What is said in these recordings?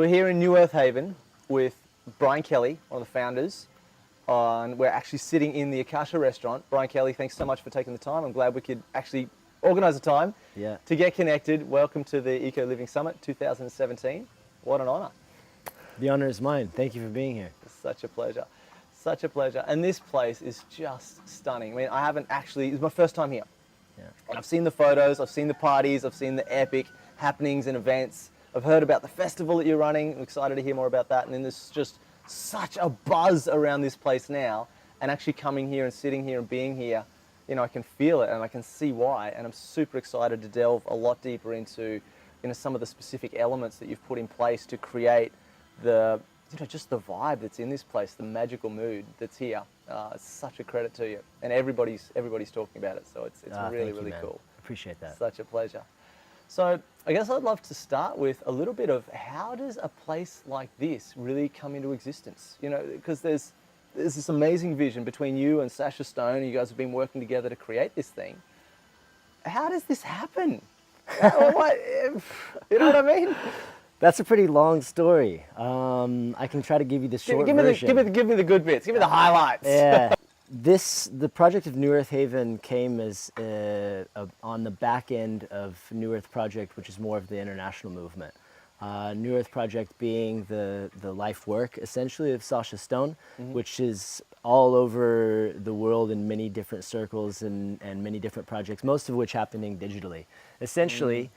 So we're here in NewEarth Haven with Brian Kelly, one of the founders. And we're actually sitting in the Akasha Restaurant. Brian Kelly, thanks so much for taking the time. I'm glad we could actually organise a time to get connected. Welcome to the Eco Living Summit 2017. What an honour. The honour is mine. Thank you for being here. It's such a pleasure. Such a pleasure. And this place is just stunning. I mean, I haven't actually, it's my first time here. Yeah. And I've seen the photos, I've seen the parties, I've seen the epic happenings and events. I've heard about the festival that you're running. I'm excited to hear more about that. And then there's just such a buzz around this place now. And actually coming here and sitting here and being here, you know, I can feel it and I can see why. And I'm super excited to delve a lot deeper into, you know, some of the specific elements that you've put in place to create the, you know, just the vibe that's in this place, the magical mood that's here. It's such a credit to you, and everybody's talking about it. So it's really cool. Appreciate that. Such a pleasure. So I guess I'd love to start with a little bit of how does a place like this really come into existence? You know, because there's this amazing vision between you and Sasha Stone. You guys have been working together to create this thing. How does this happen? You know what I mean? That's a pretty long story. I can try to give you the short version. Give me the good bits. Give me the highlights. Yeah. The project of NewEarth Haven came as on the back end of NewEarth Project, which is more of the international movement. NewEarth Project being the life work, essentially, of Sasha Stone, which is all over the world in many different circles and many different projects, most of which happening digitally. Essentially,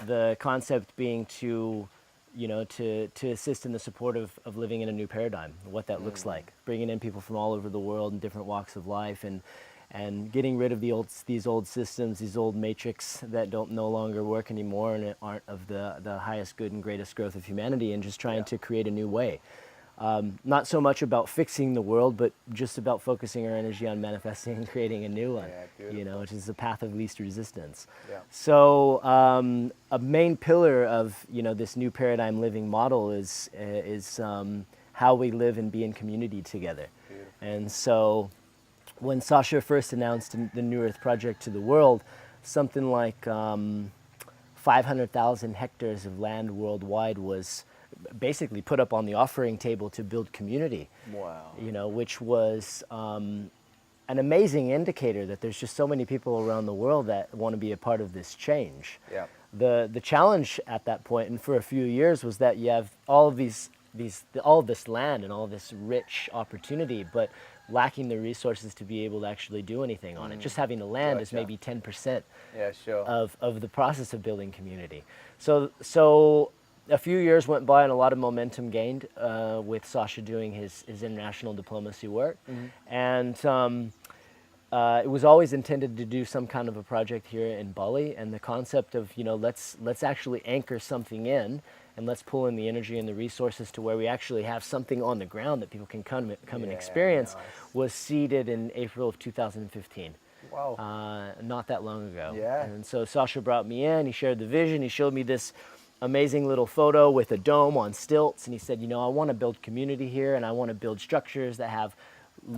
the concept being to assist in the support of living in a new paradigm, what that looks like, bringing in people from all over the world in different walks of life, and getting rid of these old systems, these old matrix that don't no longer work anymore and aren't of the highest good and greatest growth of humanity, and just trying to create a new way. Not so much about fixing the world, but just about focusing our energy on manifesting and creating a new one, which is the path of least resistance. Yeah. So a main pillar of this new paradigm living model is how we live and be in community together. Beautiful. And so when Sasha first announced the NewEarth Project to the world, something like 500,000 hectares of land worldwide was basically put up on the offering table to build community. Wow. Which was an amazing indicator that there's just so many people around the world that want to be a part of this change. Yeah. The challenge at that point, and for a few years, was that you have all of this land and all this rich opportunity, but lacking the resources to be able to actually do anything on it. Just having the land is maybe 10% of the process of building community. So a few years went by and a lot of momentum gained with Sasha doing his international diplomacy work. And it was always intended to do some kind of a project here in Bali, and the concept of, let's actually anchor something in, and let's pull in the energy and the resources to where we actually have something on the ground that people can come and experience, was seeded in April of 2015. Wow. Not that long ago. Yeah. And so Sasha brought me in, he shared the vision, he showed me this amazing little photo with a dome on stilts, and he said, I want to build community here, and I want to build structures that have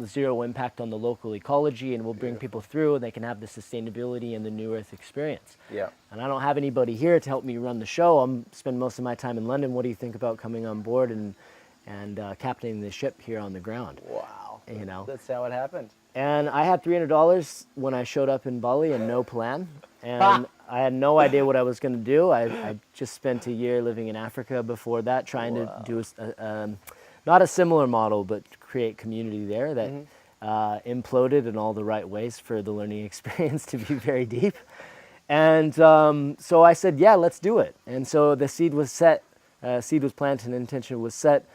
zero impact on the local ecology, and we'll bring people through and they can have the sustainability and the New Earth experience. Yeah. And I don't have anybody here to help me run the show. I'm spending most of my time in London. What do you think about coming on board and captaining the ship here on the ground? Wow. That's how it happened. And I had $300 when I showed up in Bali and no plan. And I had no idea what I was going to do. I just spent a year living in Africa before that, trying to do not a similar model, but create community there that imploded in all the right ways for the learning experience to be very deep. And so I said, yeah, let's do it. And so the seed was set, seed was planted and intention was set.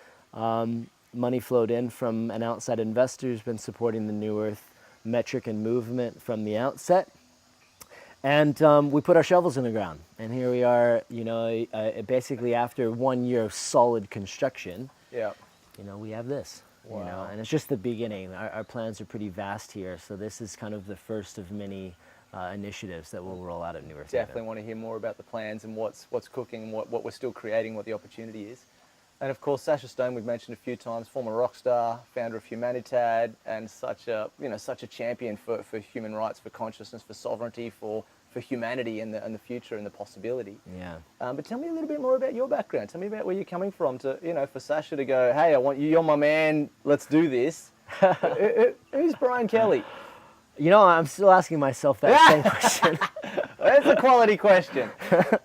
Money flowed in from an outside investor who's been supporting the New Earth metric and movement from the outset. And we put our shovels in the ground. And here we are, basically after 1 year of solid construction, we have this. Wow. And it's just the beginning. Our plans are pretty vast here. So this is kind of the first of many initiatives that we'll roll out at NewEarth Haven. Definitely want to hear more about the plans and what's cooking, and what we're still creating, what the opportunity is. And of course, Sasha Stone, we've mentioned a few times, former rock star, founder of Humanitad, and such a champion for human rights, for consciousness, for sovereignty, for for humanity and the future and the possibility. Yeah. But tell me a little bit more about your background. Tell me about where you're coming from to, for Sasha to go, hey, I want you, you're my man, let's do this. Who's Brian Kelly? I'm still asking myself that same question. That's a quality question,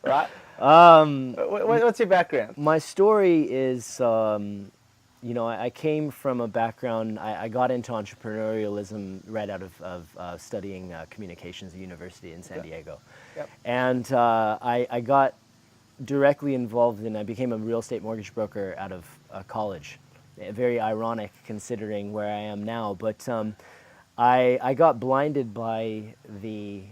right? What's your background? My story is, I came from a background, I got into entrepreneurialism right out of studying communications at university in San Diego. Yep. And I got directly involved I became a real estate mortgage broker out of college. Very ironic considering where I am now, but I got blinded by the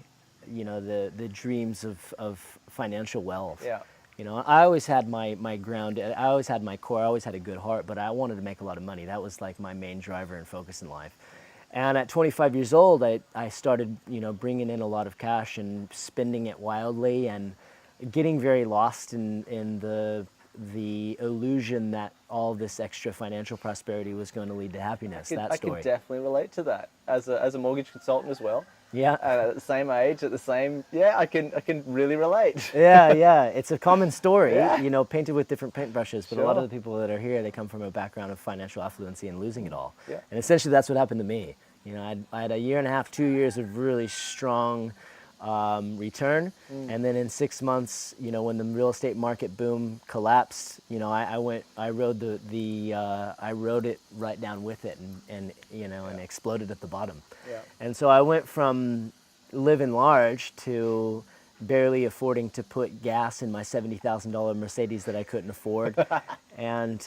dreams of financial wealth. Yeah. I always had my ground, I always had my core, I always had a good heart, but I wanted to make a lot of money. That was like my main driver and focus in life. And at 25 years old, I started, bringing in a lot of cash and spending it wildly and getting very lost in the illusion that all this extra financial prosperity was going to lead to happiness. I can definitely relate to that as a mortgage consultant as well. Yeah. At the same age, I can really relate. Yeah. It's a common story, Yeah. Painted with different paintbrushes, but Sure. a lot of the people that are here, they come from a background of financial affluency and losing it all. Yeah. And essentially that's what happened to me. I had a year and a half, 2 years of really strong return. And then in 6 months, when the real estate market boom collapsed, I rode I rode it right down with it and exploded at the bottom. Yeah. And so I went from living large to barely affording to put gas in my $70,000 Mercedes that I couldn't afford, and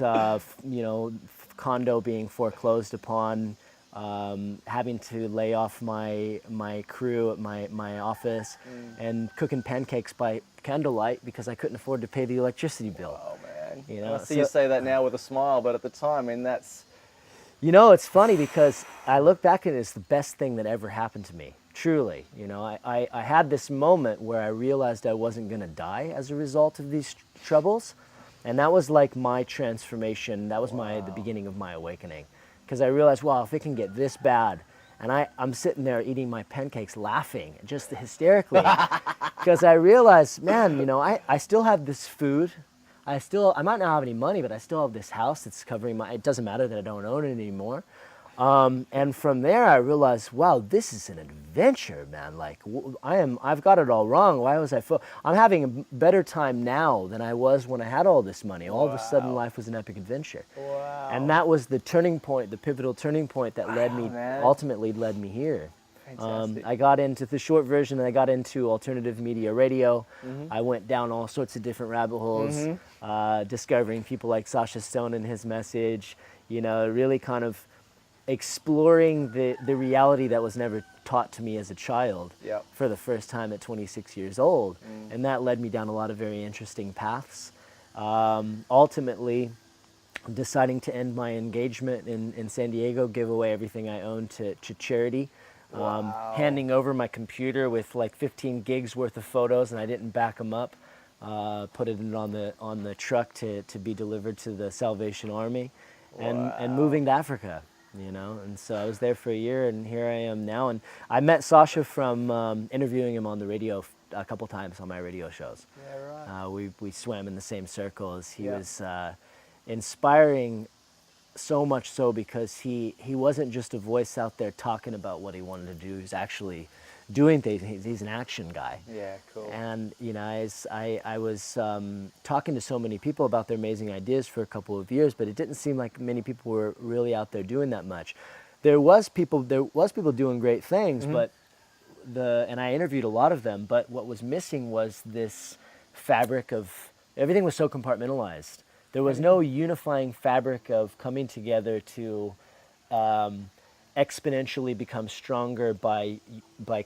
condo being foreclosed upon, having to lay off my crew at my office, and cooking pancakes by candlelight because I couldn't afford to pay the electricity bill. Oh man. I see you say that now with a smile, but at the time, that's. It's funny because I look back and it's the best thing that ever happened to me. Truly, I had this moment where I realized I wasn't going to die as a result of these troubles, and that was like my transformation. That was the beginning of my awakening, because I realized, wow, if it can get this bad, and I'm sitting there eating my pancakes, laughing just hysterically, because I realized, man, I still have this food. I might not have any money, but I still have this house that's covering it doesn't matter that I don't own it anymore. And from there, I realized, wow, this is an adventure, man. Like, I've got it all wrong. Why was I'm having a better time now than I was when I had all this money. All of a sudden, life was an epic adventure. Wow. And that was the turning point, the pivotal turning point that ultimately led me here. Fantastic. I got into the short version, and I got into alternative media radio. I went down all sorts of different rabbit holes, discovering people like Sasha Stone and his message, really kind of exploring the reality that was never taught to me as a child for the first time at 26 years old. And that led me down a lot of very interesting paths. Ultimately, deciding to end my engagement in San Diego, give away everything I owned to charity. Handing over my computer with like 15 gigs worth of photos, and I didn't back them up. Put it on the truck to be delivered to the Salvation Army, and moving to Africa. And so I was there for a year, and here I am now. And I met Sasha from interviewing him on the radio a couple times on my radio shows. Yeah, right. We swam in the same circles. He was inspiring. So much so because he wasn't just a voice out there talking about what he wanted to do. He was actually doing things. He's an action guy. Yeah, cool. And I was talking to so many people about their amazing ideas for a couple of years, but it didn't seem like many people were really out there doing that much. There was people doing great things, but and I interviewed a lot of them. But what was missing was this fabric of everything was so compartmentalized. There was no unifying fabric of coming together to exponentially become stronger by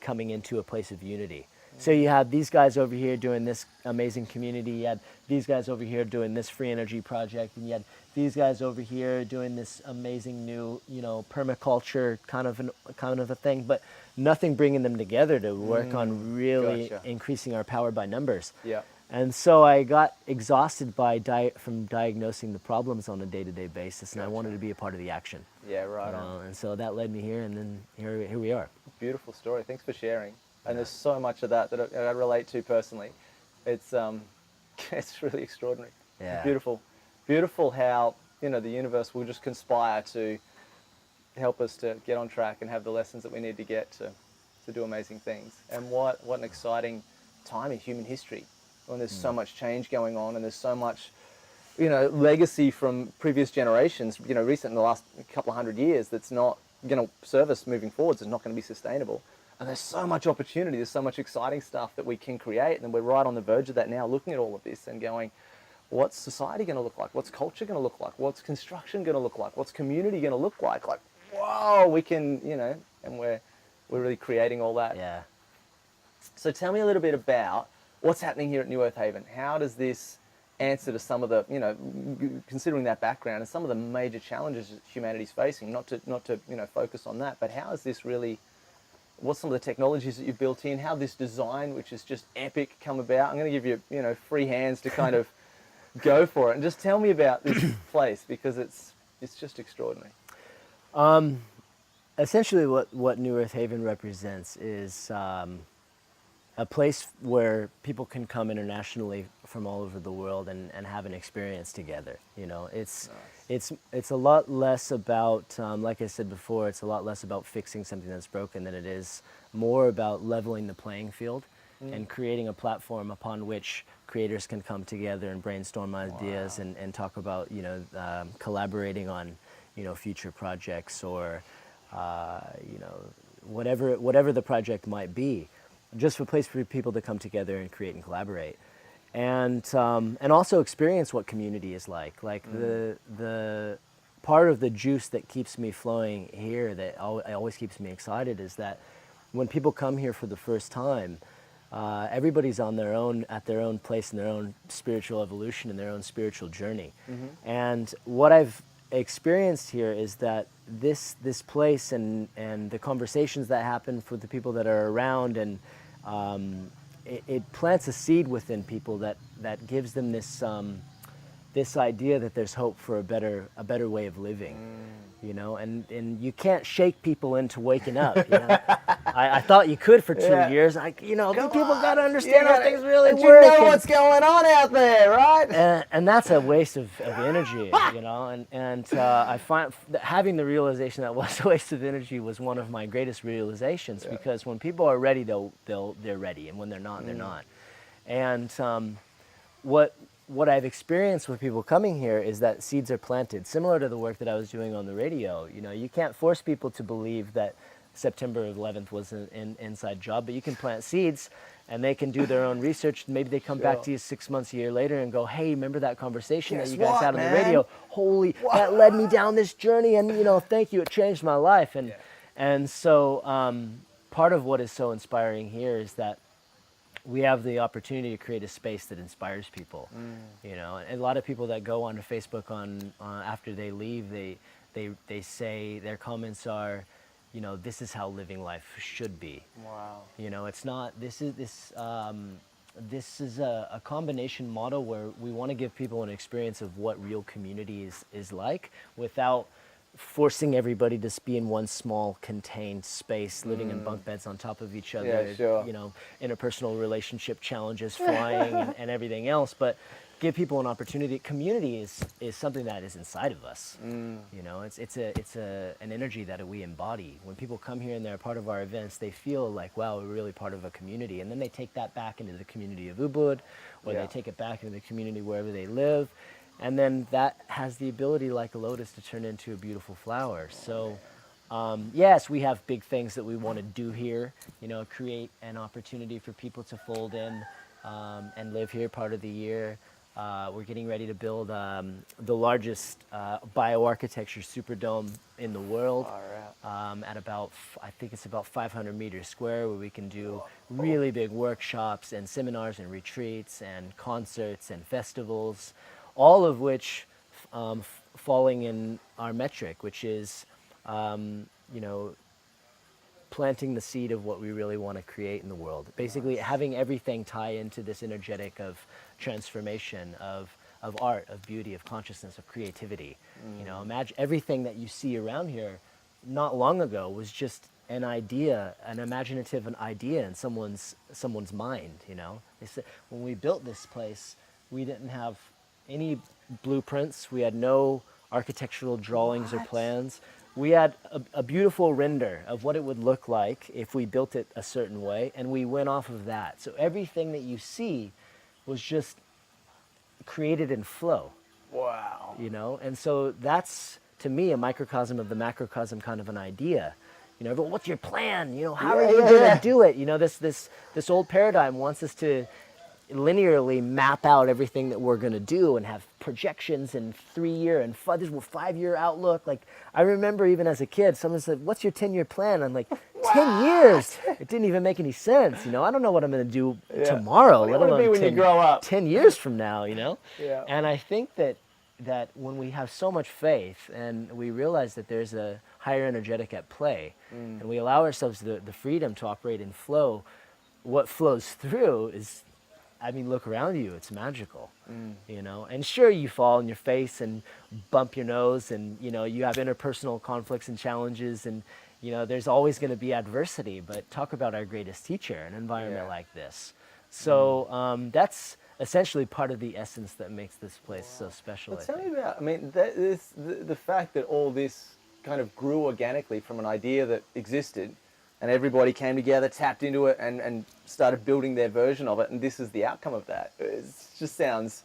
coming into a place of unity. So you had these guys over here doing this amazing community, you had these guys over here doing this free energy project, and you had these guys over here doing this amazing new, permaculture kind of a thing, but nothing bringing them together to work on really increasing our power by numbers. Yeah. And so I got exhausted from diagnosing the problems on a day-to-day basis, and I wanted to be a part of the action. Yeah, right. And so that led me here, and then here we are. Beautiful story. Thanks for sharing. And there's so much of that I relate to personally. It's it's really extraordinary. Yeah. Beautiful. Beautiful how, you know, the universe will just conspire to help us to get on track and have the lessons that we need to get to do amazing things. And what an exciting time in human history when there's so much change going on and there's so much, you know, legacy from previous generations, you know, recent in the last couple of 100 years that's not going to serve us moving forwards. It's not going to be sustainable. And there's so much opportunity. There's so much exciting stuff that we can create. And we're right on the verge of that now, looking at all of this and going, what's society going to look like? What's culture going to look like? What's construction going to look like? What's community going to look like? Like, whoa, we can, you know, and we're really creating all that. Yeah. So tell me a little bit about what's happening here at NewEarth Haven. How does this answer to some of the, you know, considering that background and some of the major challenges humanity's facing, not to you know, focus on that, but how is this really, what's some of the technologies that you've built in, how this design, which is just epic, come about? I'm going to give you, you know, free hands to kind of go for it. And just tell me about this place, because it's just extraordinary. Essentially what NewEarth Haven represents is a place where people can come internationally from all over the world and have an experience together. You know, it's a lot less about, like I said before, it's a lot less about fixing something that's broken than it is more about leveling the playing field and creating a platform upon which creators can come together and brainstorm ideas and talk about, you know, collaborating on, you know, future projects or, you know, whatever the project might be. Just a place for people to come together and create and collaborate, and also experience what community is like. Like the part of the juice that keeps me flowing here, that always keeps me excited, is that when people come here for the first time, everybody's on their own, at their own place in their own spiritual evolution and their own spiritual journey. And what I've experienced here is that this place and the conversations that happen for the people that are around, and it plants a seed within people that gives them this idea that there's hope for a better way of living. You know, and you can't shake people into waking up. You know? I thought you could for 2 years. You know, people got to understand how things really work. You know what's going on out there, right? And that's a waste of energy, you know. And I find that having the realization that was a waste of energy was one of my greatest realizations, because when people are ready, they're ready, and when they're not, they're not. And what I've experienced with people coming here is that seeds are planted, similar to the work that I was doing on the radio. You know, you can't force people to believe that September 11th was an inside job, but you can plant seeds and they can do their own research. Maybe they come back to you 6 months, a year later and go, hey, remember that conversation that you guys had on the radio? Holy, that led me down this journey, and, you know, thank you, it changed my life. And so part of what is so inspiring here is that we have the opportunity to create a space that inspires people. You know, and a lot of people that go onto Facebook after they leave, they say, their comments are, you know, this is how living life should be. Wow. You know, it's not, this is a combination model where we want to give people an experience of what real community is like, without forcing everybody to be in one small contained space, living in bunk beds on top of each other. You know, interpersonal relationship challenges flying and everything else, but give people an opportunity. Community is something that is inside of us. You know, it's an energy that we embody. When people come here and they're a part of our events, they feel like, wow, we're really part of a community, and then they take that back into the community of Ubud, or they take it back into the community wherever they live. And then that has the ability, like a lotus, to turn into a beautiful flower. So, yes, we have big things that we want to do here, you know, create an opportunity for people to fold in and live here part of the year. We're getting ready to build the largest bioarchitecture superdome in the world at about, I think it's about 500 meters square, where we can do really big workshops and seminars and retreats and concerts and festivals, all of which falling in our metric, which is, you know, planting the seed of what we really want to create in the world. Basically, having everything tie into this energetic of transformation, of art, of beauty, of consciousness, of creativity. You know, imagine everything that you see around here not long ago was just an idea, an imaginative idea in someone's mind. You know, they said when we built this place, we didn't have any blueprints. We had no architectural drawings or plans. We had a beautiful render of what it would look like if we built it a certain way, and we went off of that. So everything that you see was just created in flow. Wow. You know, and so that's, to me, a microcosm of the macrocosm kind of an idea. You know, but what's your plan? You know, how are you going to do it? You know, this old paradigm wants us to linearly map out everything that we're going to do and have projections and 3-year and 5-year outlook. Like, I remember even as a kid, someone said, "What's your 10-year plan?" I'm like, 10 years? It didn't even make any sense. You know, I don't know what I'm going to do tomorrow, let alone when you grow up. 10 years from now, you know? Yeah. And I think that when we have so much faith and we realize that there's a higher energetic at play, and we allow ourselves the freedom to operate in flow, what flows through is, I mean, look around you, it's magical, you know? And sure, you fall on your face and bump your nose, and, you know, you have interpersonal conflicts and challenges, and, you know, there's always going to be adversity, but talk about our greatest teacher, an environment like this. So that's essentially part of the essence that makes this place so special. But tell me about, I mean, the fact that all this kind of grew organically from an idea that existed, and everybody came together, tapped into it, and started building their version of it, and this is the outcome of that. It just sounds,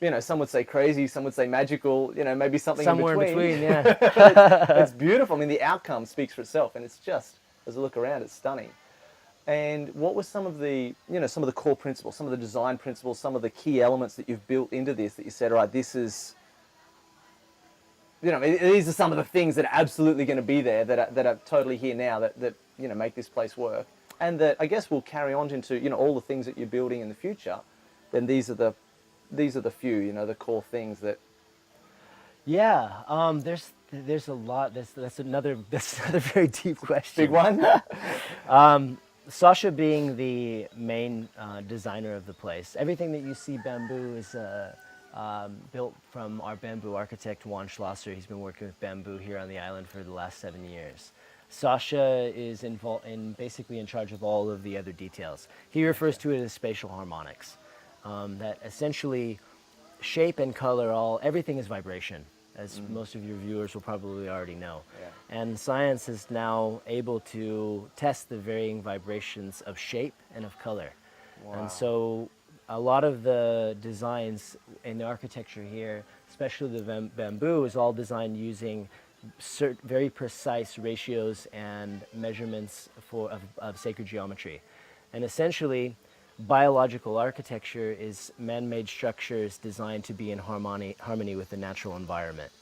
you know, some would say crazy, some would say magical, you know, maybe something Somewhere in between. yeah. It's beautiful. I mean, the outcome speaks for itself, and it's just, as I look around, it's stunning. And what were some of the, you know, some of the core principles, some of the design principles, some of the key elements that you've built into this that you said, all right, this is, you know, these are some of the things that are absolutely going to be there, that are totally here now, that you know, make this place work, and that I guess will carry on into, you know, all the things that you're building in the future. Then these are the few, you know, the core things that. Yeah, there's a lot. That's another very deep question. Big one. Sasha being the main designer of the place, everything that you see bamboo is built from our bamboo architect, Juan Schlosser. He's been working with bamboo here on the island for the last 7 years. Sasha is basically in charge of all of the other details. He refers to it as spatial harmonics. That essentially shape and color, everything is vibration, as most of your viewers will probably already know. Yeah. And science is now able to test the varying vibrations of shape and of color. Wow. And so a lot of the designs in the architecture here, especially the bamboo, is all designed using very precise ratios and measurements of sacred geometry. And essentially, biological architecture is man-made structures designed to be in harmony with the natural environment.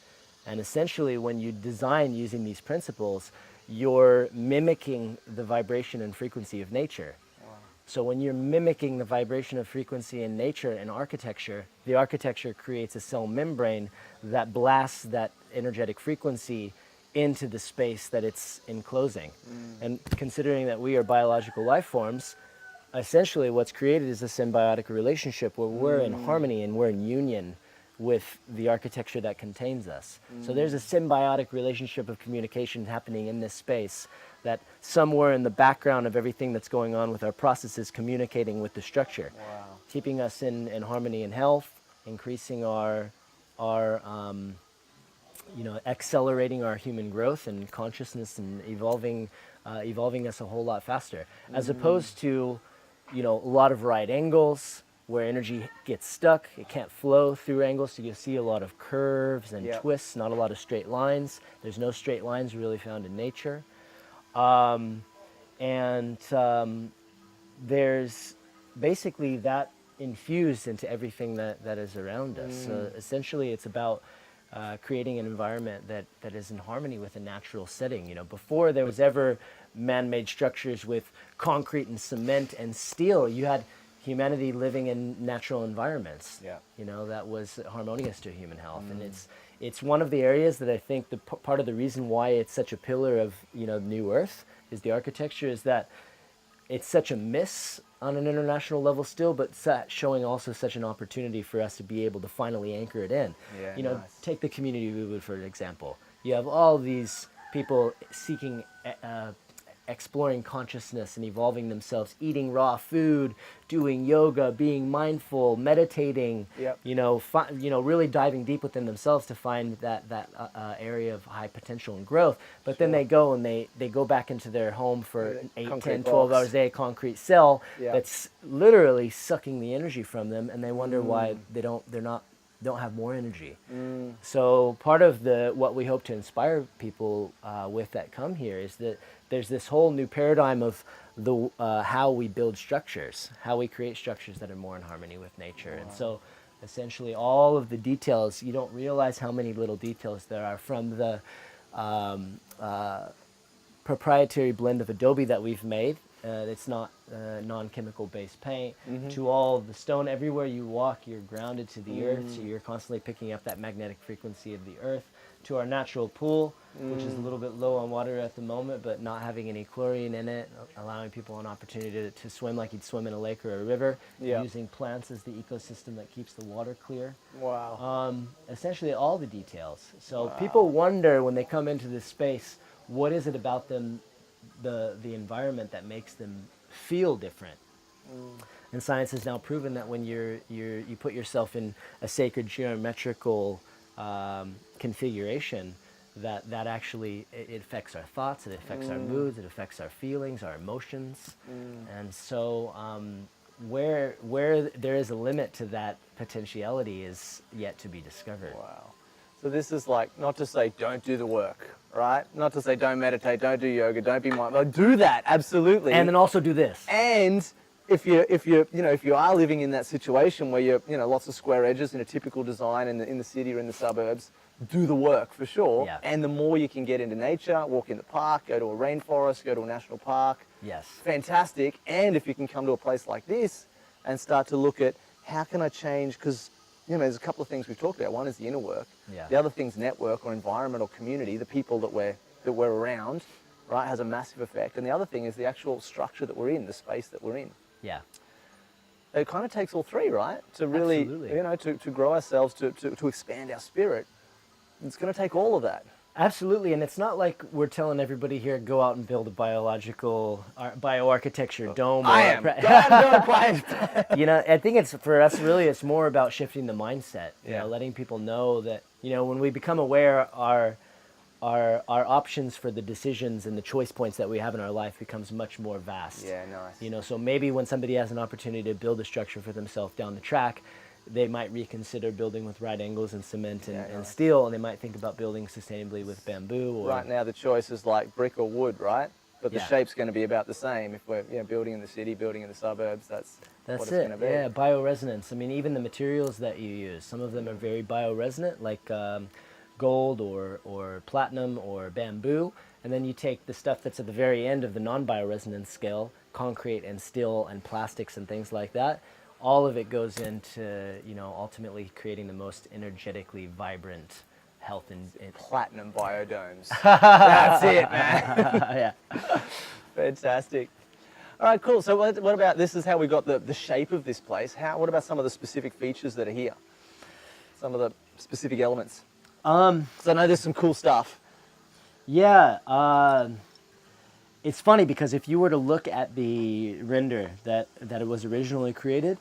And essentially, when you design using these principles, you're mimicking the vibration and frequency of nature. So when you're mimicking the vibration of frequency in nature and architecture, the architecture creates a cell membrane that blasts that energetic frequency into the space that it's enclosing. And considering that we are biological life forms, essentially what's created is a symbiotic relationship where we're in harmony and we're in union with the architecture that contains us. So there's a symbiotic relationship of communication happening in this space, that somewhere in the background of everything that's going on with our processes communicating with the structure, keeping us in harmony and health, increasing our you know, accelerating our human growth and consciousness, and evolving us a whole lot faster, as opposed to, you know, a lot of right angles where energy gets stuck. It can't flow through angles, so you'll see a lot of curves and twists, not a lot of straight lines. There's no straight lines really found in nature. There's basically that infused into everything that is around us. So essentially it's about creating an environment that is in harmony with a natural setting. You know, before there was ever man-made structures with concrete and cement and steel, you had humanity living in natural environments. You know, that was harmonious to human health. And it's one of the areas that I think part of the reason why it's such a pillar of, you know, New Earth is the architecture, is that it's such a miss on an international level still, but showing also such an opportunity for us to be able to finally anchor it in. You know, take the community we would, for example. You have all these people seeking exploring consciousness and evolving themselves, eating raw food, doing yoga, being mindful, meditating, Yep. really diving deep within themselves to find that area of high potential and growth. But then they go and they go back into their home for 8, Concrete 10, 12 box. hours a day, concrete cell Yeah. that's literally sucking the energy from them, and they wonder why they don't have more energy. So part of what we hope to inspire people with that come here is that there's this whole new paradigm of how we build structures, how we create structures that are more in harmony with nature. And so essentially all of the details, you don't realize how many little details there are, from the proprietary blend of adobe that we've made. It's not non-chemical based paint, to all the stone. Everywhere you walk, you're grounded to the earth, so you're constantly picking up that magnetic frequency of the earth. To our natural pool, which is a little bit low on water at the moment, but not having any chlorine in it, allowing people an opportunity to swim like you'd swim in a lake or a river, Yeah. using plants as the ecosystem that keeps the water clear. Wow. Essentially all the details. So people wonder when they come into this space, what is it about them, the environment, that makes them feel different? And science has now proven that when you put yourself in a sacred geometrical configuration, that actually it affects our thoughts, it affects our moods, it affects our feelings, our emotions. And so where there is a limit to that potentiality is yet to be discovered. Wow. So this is like, not to say don't do the work, right? Not to say don't meditate, don't do yoga, don't be mindful. Do that, absolutely. And then also do this. And if you are living in that situation where you're, lots of square edges in a typical design in the city or in the suburbs, do the work for sure. Yeah. And the more you can get into nature, walk in the park, go to a rainforest, go to a national park, Yes. fantastic. And if you can come to a place like this and start to look at how can I change, because there's a couple of things we've talked about. One is the inner work. Yeah. The other thing's network or environment or community, the people that we're around, right, has a massive effect. And the other thing is the actual structure that we're in, the space that we're in. Yeah. It kind of takes all three, right? To really, Absolutely. to grow ourselves, to expand our spirit. It's going to take all of that. Absolutely, and it's not like we're telling everybody here, go out and build a bioarchitecture dome. I am. Go I think it's, for us, really, it's more about shifting the mindset. Yeah. Letting people know that, when we become aware, our options for the decisions and the choice points that we have in our life becomes much more vast. Yeah, nice. So maybe when somebody has an opportunity to build a structure for themselves down the track, they might reconsider building with right angles and cement and steel, and they might think about building sustainably with bamboo. Or Right now the choice is like brick or wood, right? But the shape's going to be about the same. If we're building in the city, building in the suburbs, that's what it's going to be. Yeah, bioresonance. I mean, even the materials that you use, some of them are very bioresonant, like gold or platinum or bamboo. And then you take the stuff that's at the very end of the non-bioresonance scale, concrete and steel and plastics and things like that. All of it goes into, ultimately creating the most energetically vibrant health and Platinum biodomes. That's it, man. yeah. Fantastic. All right, cool. So what about, this is how we got the shape of this place. What about some of the specific features that are here? Some of the specific elements? So I know there's some cool stuff. Yeah. It's funny because if you were to look at the render that it was originally created,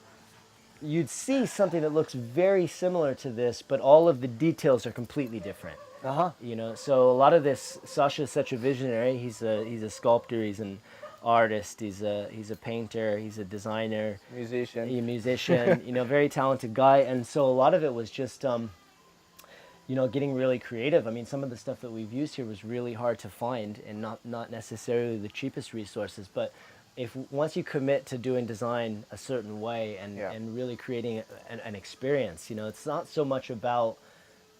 you'd see something that looks very similar to this, but all of the details are completely different. So a lot of this, Sasha's such a visionary. He's a sculptor. He's an artist. He's a painter. He's a designer. Musician. Very talented guy. And so a lot of it was just, getting really creative. I mean, some of the stuff that we've used here was really hard to find, and not necessarily the cheapest resources, but once you commit to doing design a certain way and really creating an experience, it's not so much about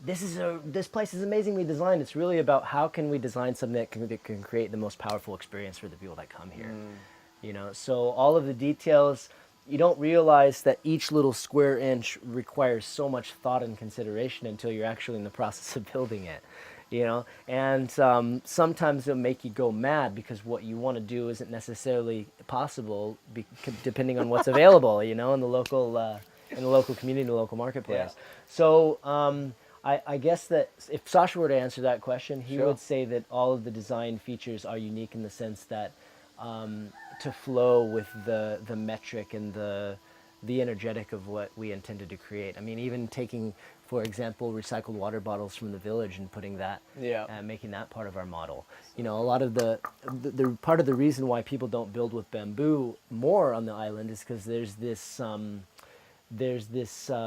this place is amazingly designed. It's really about how can we design something that can create the most powerful experience for the people that come here. So all of the details, you don't realize that each little square inch requires so much thought and consideration until you're actually in the process of building it. And sometimes it'll make you go mad because what you want to do isn't necessarily possible, depending on what's available, in the local community, the local marketplace. Yeah. So I guess that if Sasha were to answer that question, he Sure. would say that all of the design features are unique in the sense that to flow with the metric and the energetic of what we intended to create. I mean, even taking, for example, recycled water bottles from the village and putting that, Yeah. making that part of our model. You know, a lot of the part of the reason why people don't build with bamboo more on the island is because there's this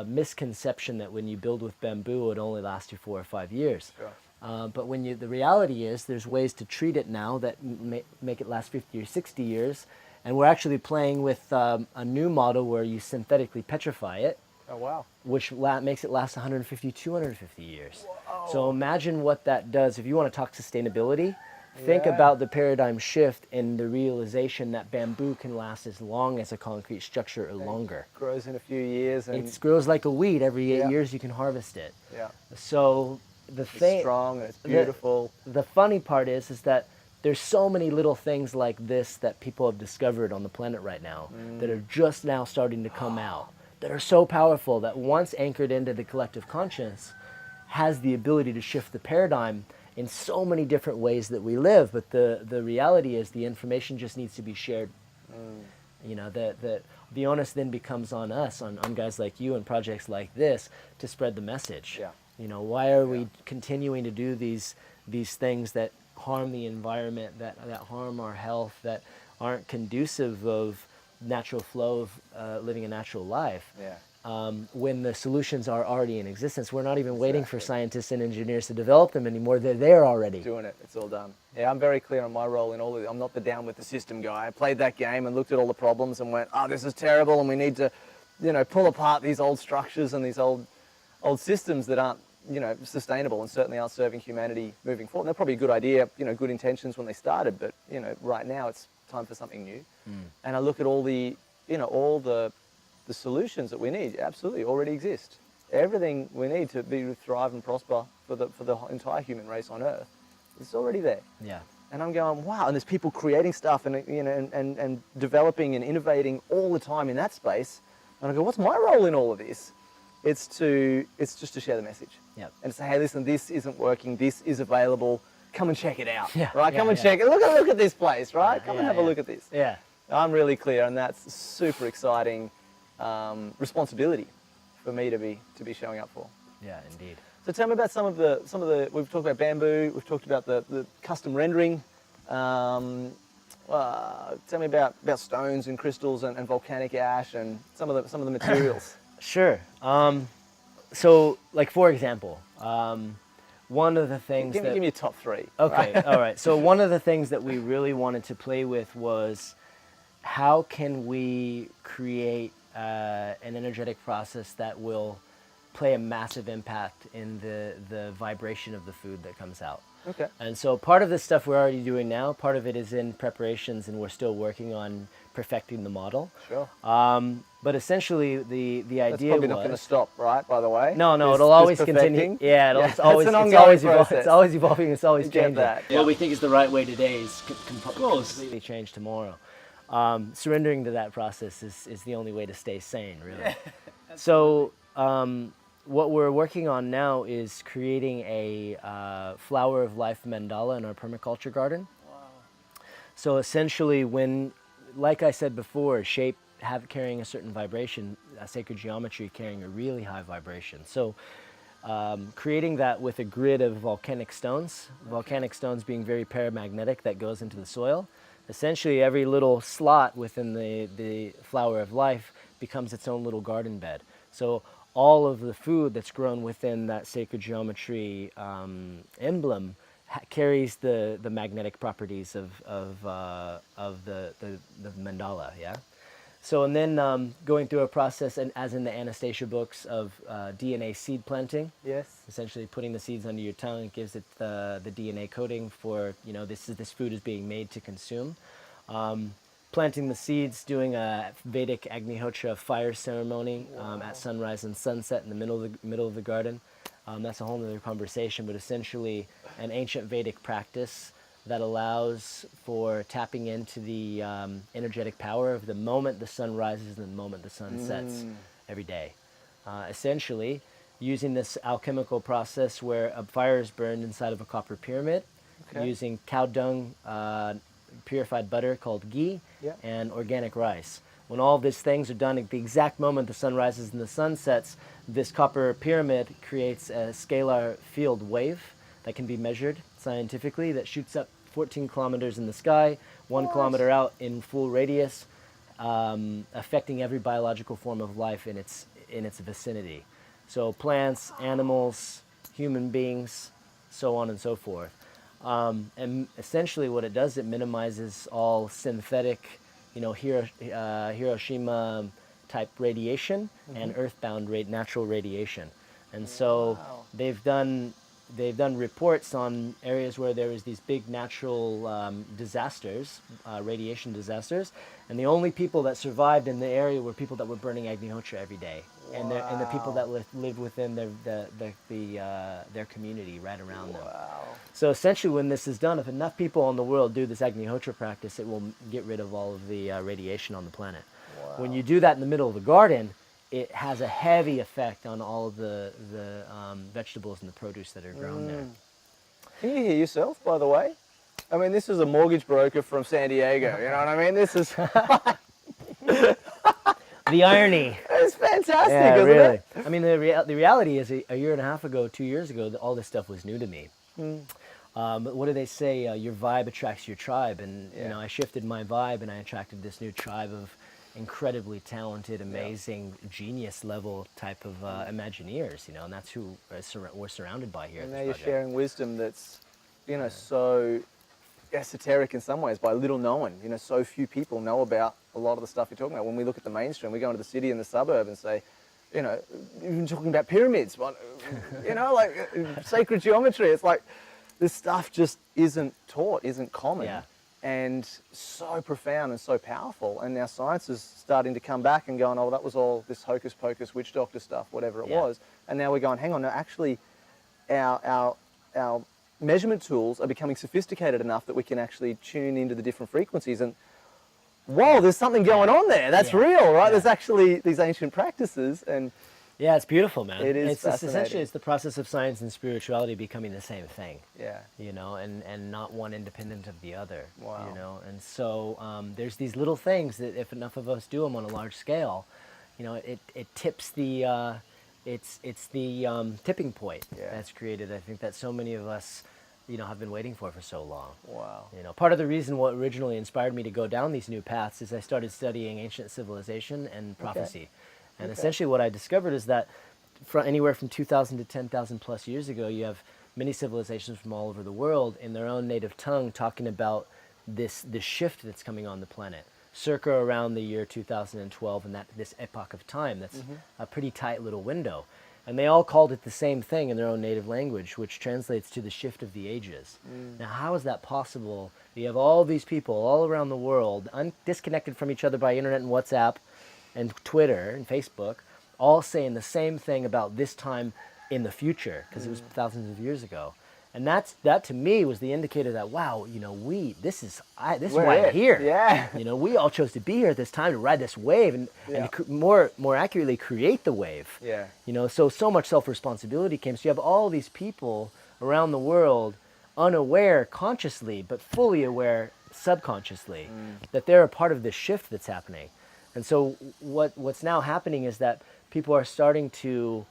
misconception that when you build with bamboo, it only lasts you 4 or 5 years. Sure. But the reality is there's ways to treat it now that make it last 50 or 60 years. And we're actually playing with a new model where you synthetically petrify it, Oh, wow. which makes it last 150, 250 years. So imagine what that does. If you want to talk sustainability, think Yeah. about the paradigm shift in the realization that bamboo can last as long as a concrete structure or longer. Grows in a few years and It grows like a weed. Every 8 Yeah. years you can harvest it. yeah, So the it's thing, strong and it's beautiful. the funny part is that there's so many little things like this that people have discovered on the planet right now that are just now starting to come out, that are so powerful that once anchored into the collective conscience has the ability to shift the paradigm in so many different ways that we live. But the reality is the information just needs to be shared. You know, the onus then becomes on us, on guys like you and projects like this, to spread the message. Yeah. You know, why are we continuing to do these things that harm the environment, that harm our health, that aren't conducive of natural flow of living a natural life? Yeah. When the solutions are already in existence, we're not even waiting for scientists and engineers to develop them anymore. They're there already. Doing it. It's all done. Yeah, I'm very clear on my role in all of it. I'm not the down with the system guy. I played that game and looked at all the problems and went, oh, this is terrible and we need to, you know, pull apart these old structures and these old systems that aren't, you know, sustainable and certainly aren't serving humanity moving forward. And they're probably a good idea, you know, good intentions when they started, but, you know, right now it's time for something new. And I look at all the, you know, all the solutions that we need absolutely already exist. Everything we need to thrive and prosper for the entire human race on Earth, it's already there. Yeah. And I'm going, wow, and there's people creating stuff and, you know, and developing and innovating all the time in that space. And I go, what's my role in all of this? It's just to share the message. Yep. And say, hey, listen, this isn't working, this is available, come and check it out. Yeah, Right? yeah, Come and yeah. check it. Look at this place, right? Come and yeah, have a yeah. look at this. Yeah. I'm really clear, and that's super exciting responsibility for me to be showing up for. Yeah, indeed. So tell me about some of the we've talked about bamboo, we've talked about the custom rendering. Tell me about stones and crystals and volcanic ash and some of the materials. Sure. So, like, for example, one of the things Give me your top three. Okay, all right. So one of the things that we really wanted to play with was how can we create an energetic process that will play a massive impact in the vibration of the food that comes out. Okay. And so part of the stuff we're already doing now, part of it is in preparations, and we're still working on perfecting the model. Sure. But essentially, the idea That's probably not going to stop, right? By the way. No, This- it'll always this continue. perfecting? Yeah, it'll That's always, an it's ongoing always process. it's always evolving. It's always You get changing. that, yeah. What we think is the right way today is completely change tomorrow. Surrendering to that process is the only way to stay sane, really. So what we're working on now is creating a flower of life mandala in our permaculture garden. Wow. So essentially, when, like I said before, shape carrying a certain vibration, sacred geometry carrying a really high vibration. So creating that with a grid of volcanic stones, volcanic stones being very paramagnetic that goes into the soil. Essentially, every little slot within the flower of life becomes its own little garden bed. So all of the food that's grown within that sacred geometry emblem carries the magnetic properties of the mandala, yeah? So, and then going through a process, and as in the Anastasia books, of DNA seed planting. Yes. Essentially putting the seeds under your tongue, it gives it the DNA coding for, you know, this food is being made to consume. Planting the seeds, doing a Vedic Agnihotra fire ceremony at sunrise and sunset in the middle of the garden. That's a whole other conversation, but essentially an ancient Vedic practice that allows for tapping into the energetic power of the moment the sun rises and the moment the sun sets every day. Essentially, using this alchemical process where a fire is burned inside of a copper pyramid, using cow dung, purified butter called ghee, and organic rice. When all of these things are done at the exact moment the sun rises and the sun sets, this copper pyramid creates a scalar field wave that can be measured scientifically that shoots up 14 kilometers in the sky, 1 kilometer out in full radius, affecting every biological form of life in its vicinity. So plants, animals, human beings, so on and so forth. And essentially what it does, it minimizes all synthetic, Hiroshima type radiation and earthbound natural radiation. And so they've done reports on areas where there was these big natural disasters, radiation disasters, and the only people that survived in the area were people that were burning Agnihotra every day, and the people that lived within their community right around them. So essentially, when this is done, if enough people in the world do this Agnihotra practice, it will get rid of all of the radiation on the planet. When you do that in the middle of the garden, it has a heavy effect on all of the vegetables and the produce that are grown there. Can you hear yourself, by the way? I mean, this is a mortgage broker from San Diego, you know what I mean? This is... The irony. It's fantastic, yeah, isn't really. it? I mean, the reality is a year and a half ago, 2 years ago, all this stuff was new to me. What do they say? Your vibe attracts your tribe. And, I shifted my vibe and I attracted this new tribe of incredibly talented, amazing, genius level type of Imagineers, and that's who we're surrounded by here. And now you're sharing wisdom that's, so esoteric in some ways, by little known. So few people know about a lot of the stuff you're talking about. When we look at the mainstream, we go into the city and the suburb and say, even talking about pyramids, like sacred geometry. It's like this stuff just isn't taught, isn't common. Yeah. And so profound and so powerful. And now science is starting to come back and going, oh, that was all this hocus pocus, witch doctor stuff, whatever it was. And now we're going, hang on, no, actually our measurement tools are becoming sophisticated enough that we can actually tune into the different frequencies and, whoa, there's something going on there. That's real, right? There's actually these ancient practices. And yeah, it's beautiful, man. It is fascinating. Essentially, it's the process of science and spirituality becoming the same thing. Yeah. And not one independent of the other. Wow. And so there's these little things that if enough of us do them on a large scale, it tips the it's the tipping point that's created. I think that so many of us have been waiting for so long. Wow. Part of the reason what originally inspired me to go down these new paths is I started studying ancient civilization and prophecy. And essentially what I discovered is that anywhere from 2,000 to 10,000 plus years ago, you have many civilizations from all over the world in their own native tongue talking about this shift that's coming on the planet, circa around the year 2012 and this epoch of time. That's a pretty tight little window. And they all called it the same thing in their own native language, which translates to the shift of the ages. Now, how is that possible? You have all these people all around the world, disconnected from each other by internet and WhatsApp and Twitter and Facebook, all saying the same thing about this time in the future, because it was thousands of years ago. And that to me was the indicator that, wow, this is why I'm here. Yeah. We all chose to be here at this time to ride this wave and more accurately create the wave. Yeah. So much self-responsibility came. So you have all these people around the world unaware consciously, but fully aware subconsciously that they're a part of this shift that's happening. And so what's now happening is that people are starting to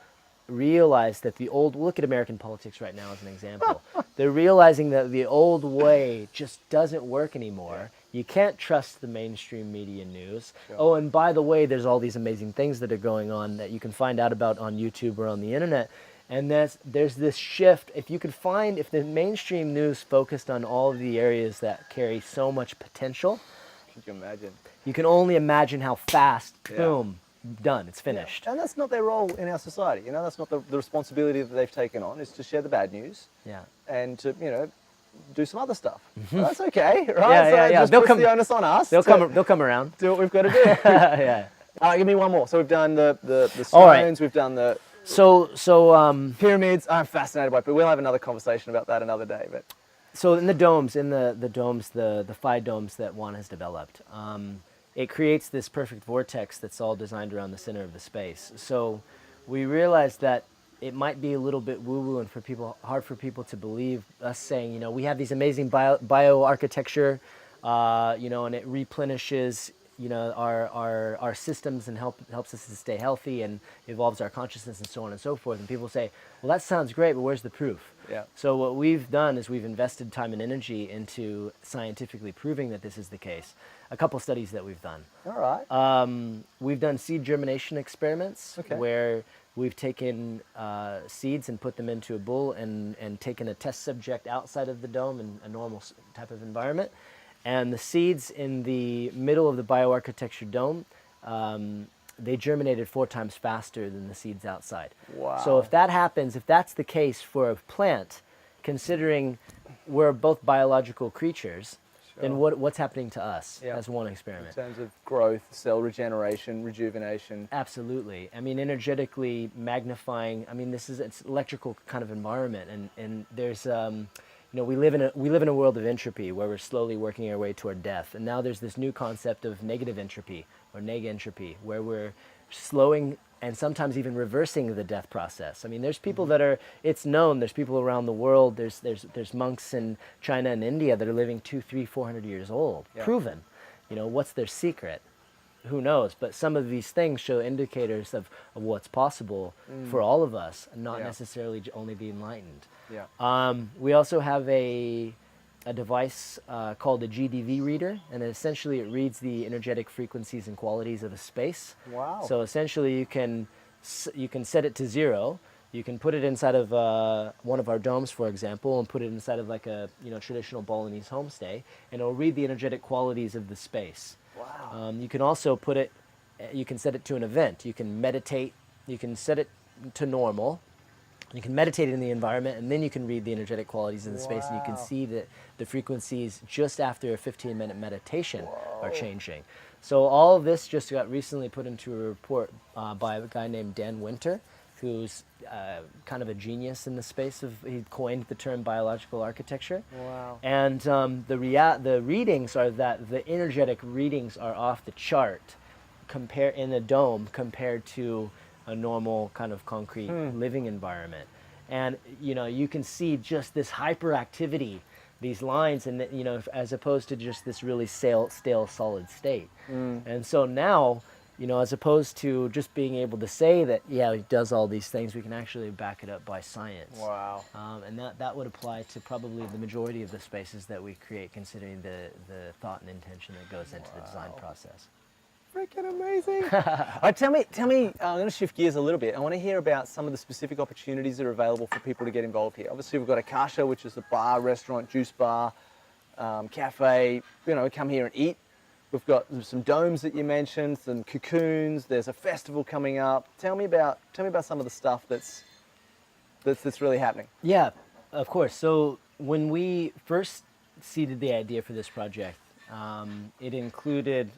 realize that look at American politics right now as an example. They're realizing that the old way just doesn't work anymore. You can't trust the mainstream media news. Sure. Oh, and by the way, there's all these amazing things that are going on that you can find out about on YouTube or on the internet. And there's this shift. If the mainstream news focused on all of the areas that carry so much potential, Can you imagine? You can only imagine how fast, boom, done, it's finished. Yeah. And that's not their role in our society. That's not the responsibility that they've taken on, is to share the bad news. Yeah. And to, do some other stuff. Well, that's okay, right? Yeah. Just puts the onus on us. They'll come around. Do what we've got to do. Yeah. Give me one more. So we've done the stones, All right. We've done the pyramids. I'm fascinated by it, but we'll have another conversation about that another day. But so in the domes, the 5 domes that Juan has developed, it creates this perfect vortex that's all designed around the center of the space. So we realized that it might be a little bit woo-woo and hard for people to believe us saying, you know, we have these amazing bioarchitecture, you know, and it replenishes, you know, our systems and helps us to stay healthy and evolves our consciousness and so on and so forth. And people say, well, that sounds great, but where's the proof? Yeah. So what we've done is we've invested time and energy into scientifically proving that this is the case. A couple studies that we've done. All right. We've done seed germination experiments where we've taken seeds and put them into a bowl and taken a test subject outside of the dome in a normal type of environment. And the seeds in the middle of the bioarchitecture dome, they germinated 4 times faster than the seeds outside. Wow. So if that happens, if that's the case for a plant, considering we're both biological creatures, then what's happening to us as one experiment? In terms of growth, cell regeneration, rejuvenation. Absolutely. I mean, energetically magnifying. I mean, it's electrical kind of environment, and there's you know, we live in a world of entropy where we're slowly working our way toward death, and now there's this new concept of negative entropy or neg-entropy, where we're slowing and sometimes even reversing the death process. I mean, there's people that are, it's known, there's people around the world, there's monks in China and India that are living 200, 300, 400 years old, proven. You know, what's their secret? Who knows? But some of these things show indicators of what's possible for all of us, and not necessarily only the enlightened. Yeah. We also have a device called a GDV reader, and essentially it reads the energetic frequencies and qualities of a space. Wow. So essentially you can set it to 0. You can put it inside of one of our domes, for example, and put it inside of like a traditional Balinese homestay, and it'll read the energetic qualities of the space. Wow. You can also you can set it to an event. You can meditate. You can set it to normal. You can meditate in the environment, and then you can read the energetic qualities in the space, and you can see that the frequencies just after a 15-minute meditation are changing. So all of this just got recently put into a report by a guy named Dan Winter, who's kind of a genius in the space he coined the term biological architecture. Wow. And the readings are that the energetic readings are off the chart in a dome compared to a normal kind of concrete living environment. And you can see just this hyperactivity, these lines, and as opposed to just this really stale solid state. And so now, as opposed to just being able to say that, it does all these things, we can actually back it up by science. Wow. And that would apply to probably the majority of the spaces that we create, considering the thought and intention that goes into the design process. Freaking amazing. All right, tell me, I'm going to shift gears a little bit. I want to hear about some of the specific opportunities that are available for people to get involved here. Obviously, we've got Akasha, which is a bar, restaurant, juice bar, cafe. Come here and eat. We've got some domes that you mentioned, some cocoons. There's a festival coming up. Tell me about some of the stuff that's really happening. Yeah, of course. So when we first seeded the idea for this project, it included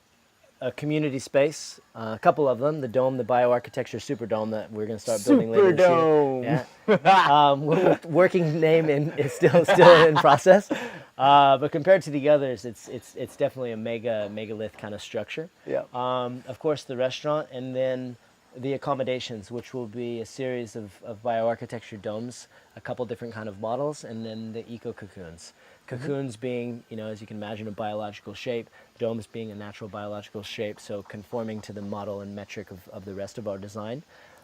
a community space, a couple of them, the dome, the bioarchitecture Superdome that we're going to start building later this year. Yeah. Working name is still in process, but compared to the others, it's definitely a megalith kind of structure. Yeah. Of course, the restaurant, and then the accommodations, which will be a series of bioarchitecture domes, a couple different kind of models, and then the eco cocoons. Cocoons being, as you can imagine, a biological shape, domes being a natural biological shape, so conforming to the model and metric of the rest of our design.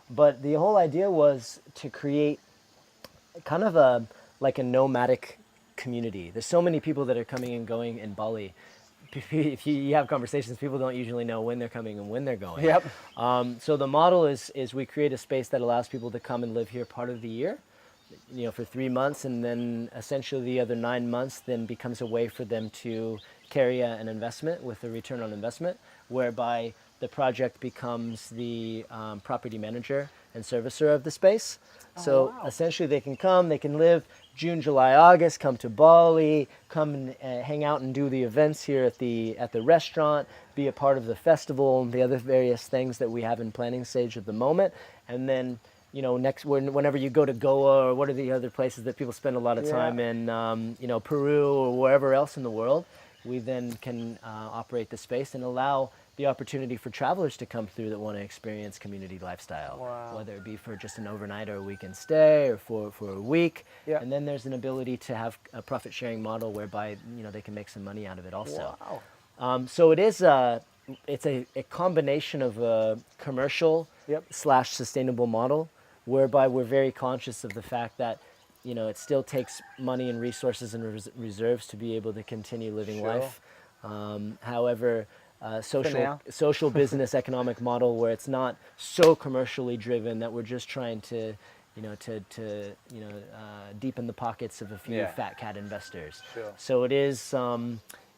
But the whole idea was to create kind of a nomadic community. There's so many people that are coming and going in Bali. If you have conversations, people don't usually know when they're coming and when they're going. Yep. So the model is we create a space that allows people to come and live here part of the year, for 3 months, and then essentially the other 9 months then becomes a way for them to carry an investment with a return on investment, whereby the project becomes the property manager and servicer of the space. So essentially they can come, they can live June, July, August, come to Bali, come and hang out and do the events here at the restaurant, be a part of the festival and the other various things that we have in planning stage at the moment. And then whenever you go to Goa, or what are the other places that people spend a lot of time in, Peru or wherever else in the world, we then can operate the space and allow the opportunity for travelers to come through that want to experience community lifestyle, whether it be for just an overnight or a weekend stay or for a week. Yeah. And then there's an ability to have a profit sharing model whereby they can make some money out of it also. Wow. So it's a combination of a commercial / sustainable model, whereby we're very conscious of the fact that it still takes money and resources and reserves to be able to continue living life. However, social business economic model where it's not so commercially driven that we're just trying to deepen the pockets of a few fat cat investors. Sure. So it is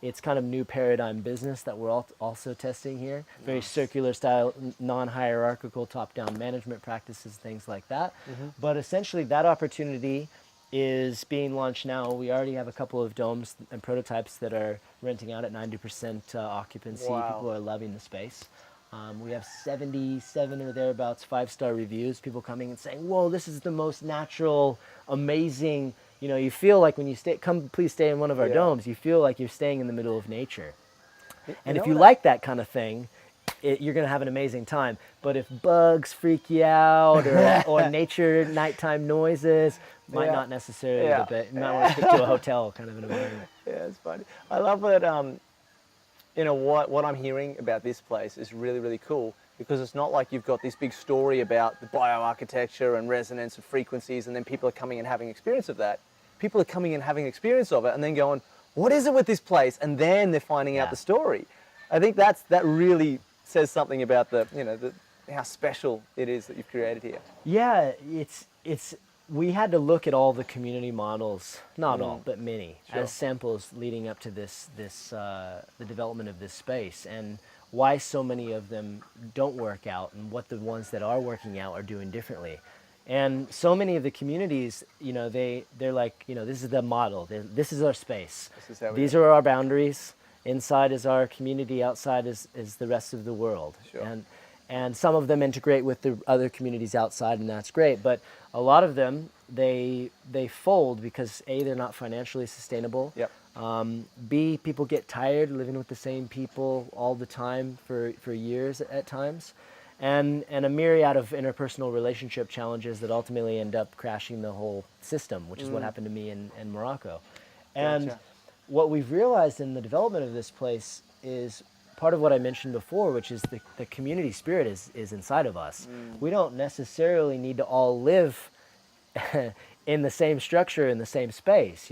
it's kind of new paradigm business that we're also testing here. Very circular style, non-hierarchical, top-down management practices, things like that. But essentially that opportunity is being launched now. We already have a couple of domes and prototypes that are renting out at 90% occupancy. People are loving the space. We have 77 or thereabouts 5-star reviews, people coming and saying, whoa, this is the most natural, amazing, you feel like when you please stay in one of our domes, you feel like you're staying in the middle of nature. And if you like that kind of thing, you're going to have an amazing time. But if bugs freak you out or nature nighttime noises, might not necessarily, you might want to stick to a hotel kind of an environment. Yeah, it's funny. I love that, what I'm hearing about this place is really, really cool, because it's not like you've got this big story about the bioarchitecture and resonance and frequencies, and then people are coming and having experience of that. People are coming and having experience of it and then going, what is it with this place? And then they're finding out the story. I think that really says something about how special it is that you've created here. Yeah, we had to look at all the community models, not all, but many, as samples leading up to the development of this space, and why so many of them don't work out and what the ones that are working out are doing differently. And so many of the communities, they're like, this is the model, this is our space. These are our boundaries. Inside is our community, outside is the rest of the world. Sure. And some of them integrate with the other communities outside, and that's great. But a lot of them, they fold because A, they're not financially sustainable. B, people get tired living with the same people all the time for years at times. And a myriad of interpersonal relationship challenges that ultimately end up crashing the whole system, which is what happened to me in Morocco. And what we've realized in the development of this place is part of what I mentioned before, which is the community spirit is inside of us. We don't necessarily need to all live in the same structure, in the same space.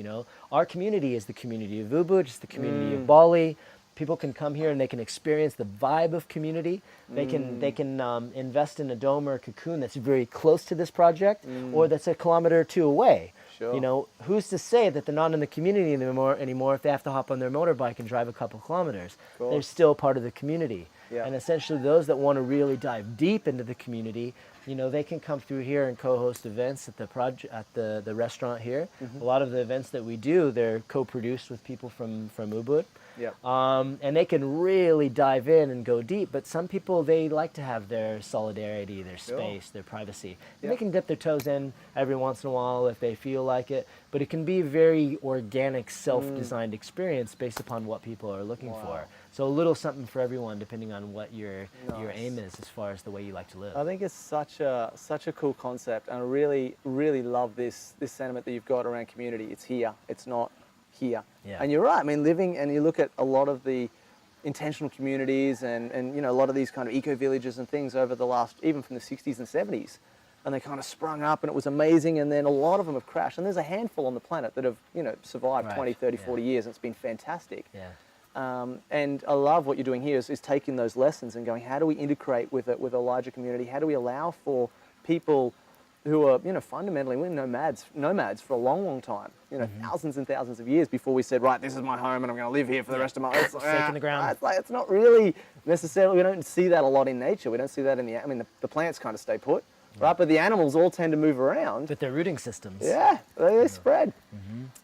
Our community is the community of Ubud, it's the community of Bali. People can come here and they can experience the vibe of community. They can invest in a dome or a cocoon that's very close to this project, or that's a kilometer or two away. Sure. Who's to say that they're not in the community anymore if they have to hop on their motorbike and drive a couple kilometers? They're still part of the community. And essentially those that want to really dive deep into the community, they can come through here and co-host events at the restaurant here. A lot of the events that we do, they're co-produced with people from Ubud. And they can really dive in and go deep, but some people, they like to have their solidarity, their space, their privacy. And they can dip their toes in every once in a while if they feel like it, but it can be a very organic, self-designed experience based upon what people are looking for. So a little something for everyone, depending on what your aim is as far as the way you like to live. I think it's such a cool concept, and I really, really love this sentiment that you've got around community. It's here, it's not here. And you're right. I mean, living, and you look at a lot of the intentional communities and a lot of these kind of eco villages and things over the last, even from the 60s and 70s, and they kind of sprung up and it was amazing, and then a lot of them have crashed, and there's a handful on the planet that have survived 20, 30, 40 years, and it's been fantastic. And I love what you're doing here is taking those lessons and going, how do we integrate with a larger community? How do we allow for people who are, fundamentally nomads for a long, long time, thousands and thousands of years before we said, right, this is my home and I'm going to live here for the rest of my life. Stake in the ground. It's not really necessarily, we don't see that a lot in nature. We don't see that the plants kind of stay put, right? But the animals all tend to move around. With their rooting systems. Yeah, they spread.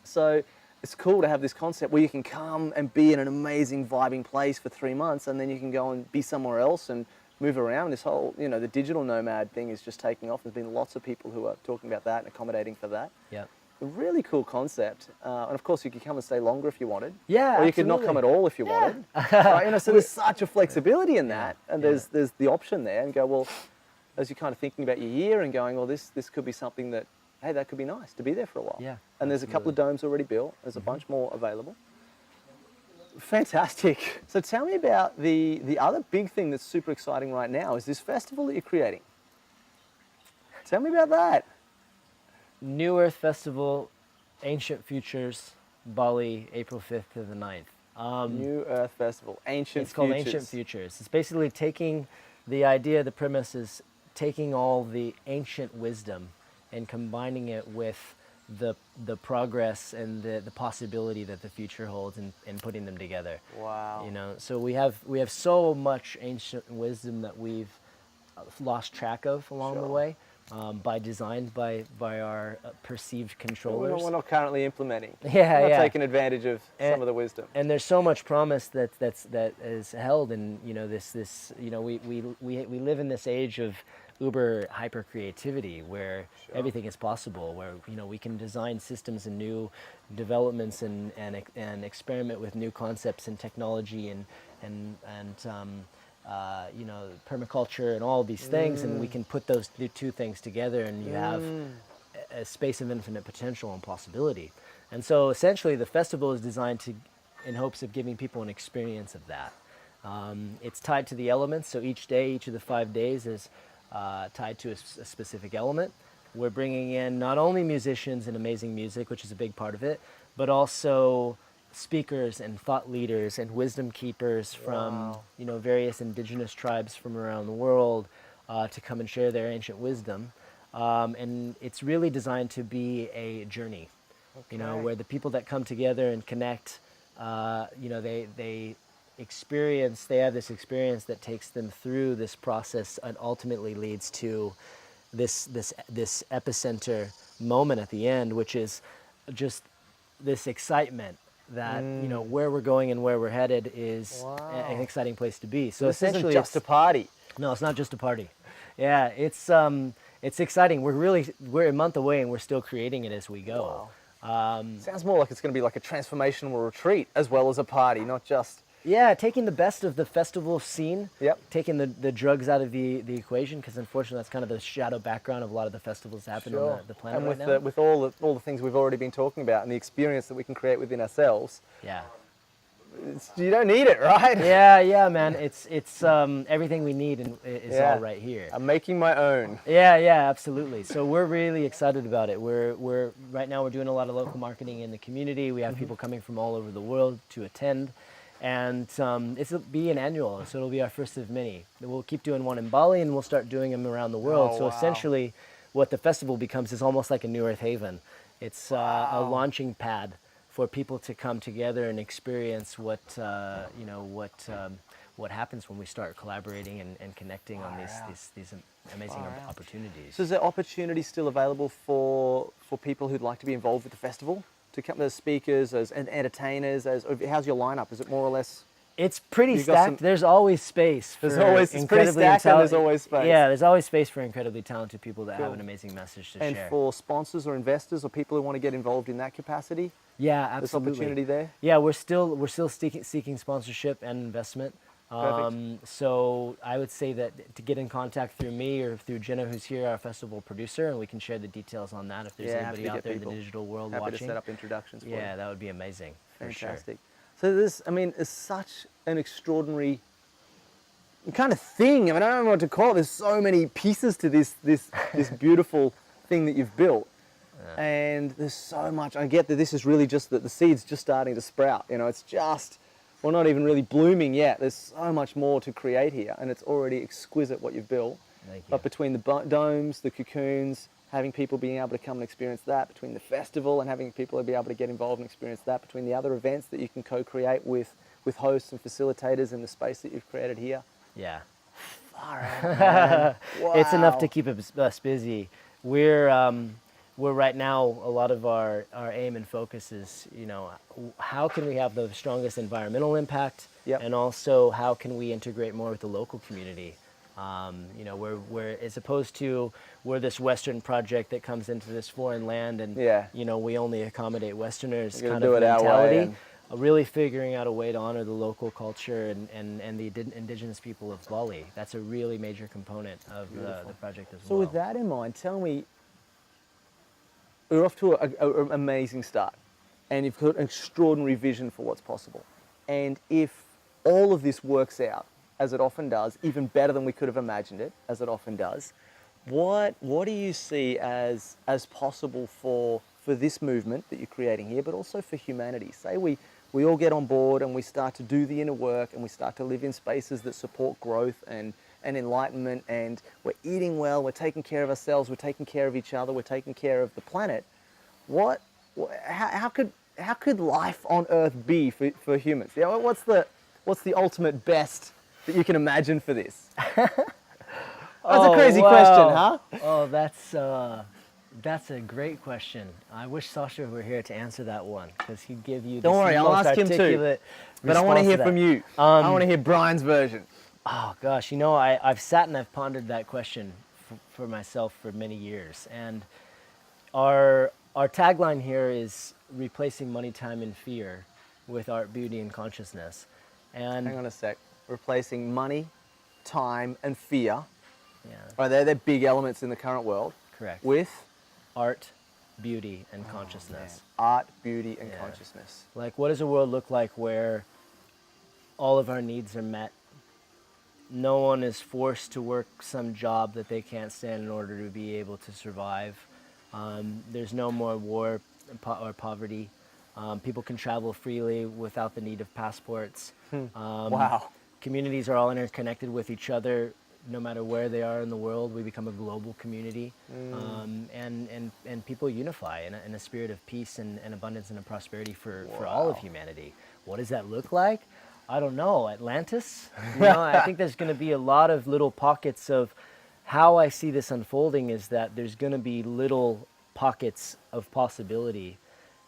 So it's cool to have this concept where you can come and be in an amazing, vibing place for 3 months, and then you can go and be somewhere else and move around. This whole, the digital nomad thing is just taking off. There's been lots of people who are talking about that and accommodating for that. A really cool concept. And of course, you could come and stay longer if you wanted. Yeah, Or you could not come at all if you wanted. Right? You know, so there's such a flexibility in that. And there's the option there, and go, well, as you're kind of thinking about your year and going, well, this could be something that, hey, that could be nice to be there for a while. Yeah, and there's a couple of domes already built. There's a bunch more available. Fantastic. So tell me about the other big thing that's super exciting right now is this festival that you're creating. Tell me about that. NewEarth Festival, Ancient Futures, Bali, April 5th to the 9th. NewEarth Festival, Ancient Futures. It's called Ancient Futures. It's basically taking the idea, the premise is taking all the ancient wisdom and combining it with the progress and the possibility that the future holds, and putting them together. Wow. You know, so we have so much ancient wisdom that we've lost track of along the way, by design, by our perceived controllers. We're not currently implementing. Yeah, we're not taking advantage of some of the wisdom. And there's so much promise that is held in, you know, this you know, we live in this age of uber hyper creativity where everything is possible, where, you know, we can design systems and new developments and experiment with new concepts and technology and you know, permaculture and all these things, and we can put those two things together, and you have a space of infinite potential and possibility. And so essentially the festival is designed in hopes of giving people an experience of that. It's tied to the elements, so each day, each of the 5 days is tied to a specific element. We're bringing in not only musicians and amazing music, which is a big part of it, but also speakers and thought leaders and wisdom keepers from you know, various indigenous tribes from around the world to come and share their ancient wisdom. And it's really designed to be a journey, you know, where the people that come together and connect, you know, they have this experience that takes them through this process and ultimately leads to this epicenter moment at the end, which is just this excitement that, you know, where we're going and where we're headed is an exciting place to be. So this essentially, isn't just a party. No, it's not just a party. Yeah, it's exciting. We're a month away and we're still creating it as we go. Sounds more like it's going to be like a transformational retreat as well as a party, not just... Yeah, taking the best of the festival scene, taking the drugs out of the equation, because unfortunately that's kind of the shadow background of a lot of the festivals that happen on the planet right now. And with all the things we've already been talking about and the experience that we can create within ourselves, you don't need it, right? Yeah, man. It's everything we need is all right here. I'm making my own. Yeah, absolutely. So we're really excited about it. We're right now we're doing a lot of local marketing in the community. We have people coming from all over the world to attend. And it'll be an annual, so it'll be our first of many. We'll keep doing one in Bali, and we'll start doing them around the world. Essentially, what the festival becomes is almost like a NewEarth Haven. It's a launching pad for people to come together and experience what you know, what happens when we start collaborating and connecting on these amazing opportunities. So is there opportunity still available for people who'd like to be involved with the festival? To come as speakers, as entertainers, how's your lineup? Is it more or less? It's pretty stacked. There's always space. It's pretty stacked, and there's always space. Yeah, there's always space for incredibly talented people that have an amazing message to share. And for sponsors or investors or people who want to get involved in that capacity, yeah, absolutely. There's opportunity there. Yeah, we're still seeking sponsorship and investment. So I would say that to get in contact through me or through Jenna, who's here, our festival producer, and we can share the details on that if there's anybody out there in the digital world watching. Happy to set up introductions for you. Yeah, that would be amazing. Fantastic. So this, I mean, is such an extraordinary kind of thing. I mean, I don't know what to call it. There's so many pieces to this beautiful thing that you've built. And there's so much. I get that this is really just that the seed's just starting to sprout. You know, it's just... Well, not even really blooming yet. There's so much more to create here, and it's already exquisite what you've built. Thank you. But between the domes, the cocoons, having people being able to come and experience that, between the festival and having people be able to get involved and experience that, between the other events that you can co-create with hosts and faciltators in the space that you've created here. Yeah. Far out, wow. It's enough to keep us busy. We're right now, a lot of our aim and focus is, you know, how can we have the strongest environmental impact, and also how can we integrate more with the local community. You know, we're as opposed to we're this Western project that comes into this foreign land and you know, we only accommodate Westerners kind of mentality. Really figuring out a way to honor the local culture and the indigenous people of Bali. That's a really major component of the project as well. So with that in mind, tell me, we're off to an amazing start, and you've got an extraordinary vision for what's possible. And if all of this works out, as it often does, even better than we could have imagined it, as it often does, what do you see as possible for this movement that you're creating here, but also for humanity? Say we all get on board and we start to do the inner work and we start to live in spaces that support growth and enlightenment, and we're eating well, we're taking care of ourselves, we're taking care of each other, we're taking care of the planet. How could life on Earth be for humans? You know, what's the ultimate best that you can imagine for this? That's a crazy question, huh? Oh, that's a great question. I wish Sasha were here to answer that one, because he'd give you the Don't worry, I'll ask him too. But I want to hear from you. I want to hear Brian's version. Oh gosh, you know, I've sat and I've pondered that question for myself for many years, and our tagline here is replacing money, time, and fear with art, beauty, and consciousness. And hang on a sec. Replacing money, time, and fear. Yeah. Right, they're big elements in the current world. Correct. With art, beauty, and consciousness. Art, beauty, and consciousness. Like, what does a world look like where all of our needs are met? No one is forced to work some job that they can't stand in order to be able to survive. There's no more war or poverty. People can travel freely without the need of passports. Wow. Communities are all interconnected with each other. No matter where they are in the world, we become a global community, and people unify in a spirit of peace and abundance and prosperity for all of humanity. What does that look like? I don't know. Atlantis? You know, I think there's going to be a lot of little pockets of how I see this unfolding is that there's going to be little pockets of possibility.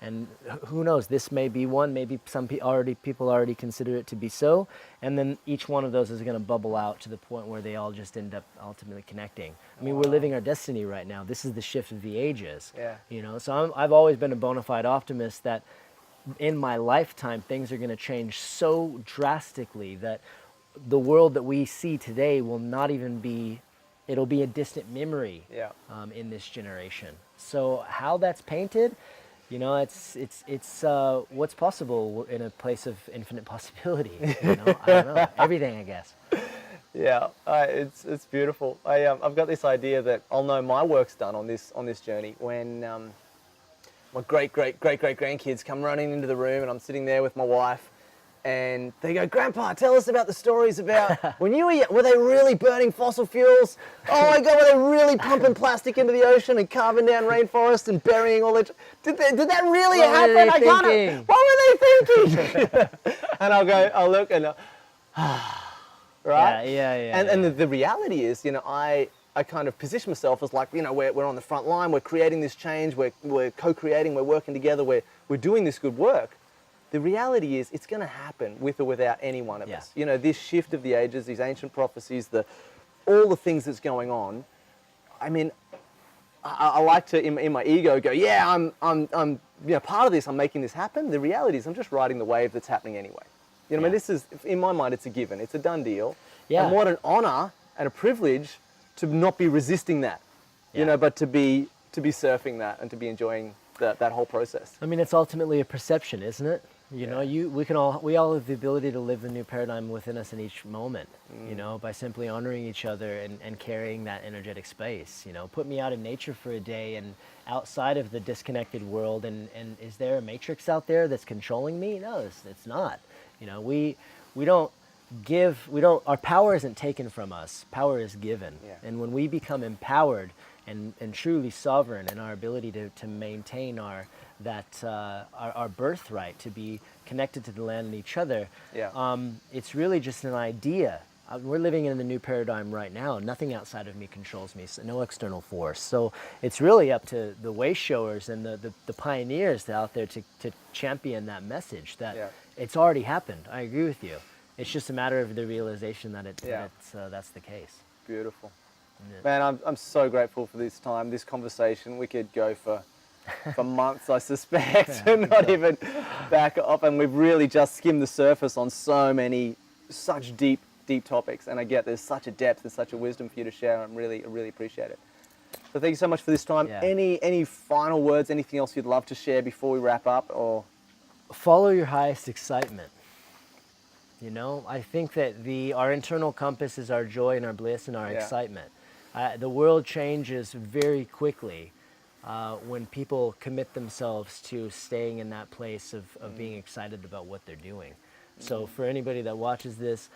And who knows, this may be one, maybe people already consider it to be so, and then each one of those is going to bubble out to the point where they all just end up ultimately connecting. I mean, we're living our destiny right now. This is the shift of the ages. Yeah. You know, so I've always been a bona fide optimist that in my lifetime, things are going to change so drastically that the world that we see today will not even be, it'll be a distant memory in this generation. So how that's painted, you know, it's what's possible in a place of infinite possibility. You know, I don't know, everything, I guess. Yeah, it's beautiful. I've got this idea that I'll know my work's done on this journey when my great grandkids come running into the room, and I'm sitting there with my wife, and they go, "Grandpa, tell us about the stories about when you were they really burning fossil fuels? Oh my God, were they really pumping plastic into the ocean and carving down rainforests and burying all the? Did that really happen? I can't. What were they thinking?" And I'll look and right? Yeah. And the reality is, you know, I kind of position myself as like, you know, we're on the front line, we're creating this change, we're co-creating, we're working together, we're doing this good work. The reality is it's going to happen with or without any one of us. You know, this shift of the ages, these ancient prophecies, all the things that's going on. I mean, I like to, in my ego, go, yeah, I'm you know, part of this, I'm making this happen. The reality is I'm just riding the wave that's happening anyway. You know, I mean, this is, in my mind, it's a given. It's a done deal. Yeah. And what an honor and a privilege to not be resisting that, you know, but to be surfing that and to be enjoying that whole process. I mean, it's ultimately a perception, isn't it? You know, we all have the ability to live the new paradigm within us in each moment, you know, by simply honoring each other and carrying that energetic space. You know, put me out in nature for a day and outside of the disconnected world, and is there a matrix out there that's controlling me? No, it's not. You know, we don't our power isn't taken from us, power is given. Yeah. And when we become empowered and truly sovereign in our ability to maintain our birthright, to be connected to the land and each other, it's really just an idea. We're living in the new paradigm right now. Nothing outside of me controls me, so no external force. So it's really up to the way showers and the pioneers out there to champion that message that it's already happened. I agree with you. It's just a matter of the realization that that's the case. Beautiful. Yeah. Man, I'm so grateful for this time, this conversation. We could go for months, I suspect, and not even back up. And we've really just skimmed the surface on such deep topics. And I get there's such a depth and such a wisdom for you to share. I really appreciate it. So thank you so much for this time. Yeah. Any final words, anything else you'd love to share before we wrap up? Or follow your highest excitement. You know, I think that our internal compass is our joy and our bliss and our excitement. The world changes very quickly when people commit themselves to staying in that place of being excited about what they're doing. So for anybody that watches this,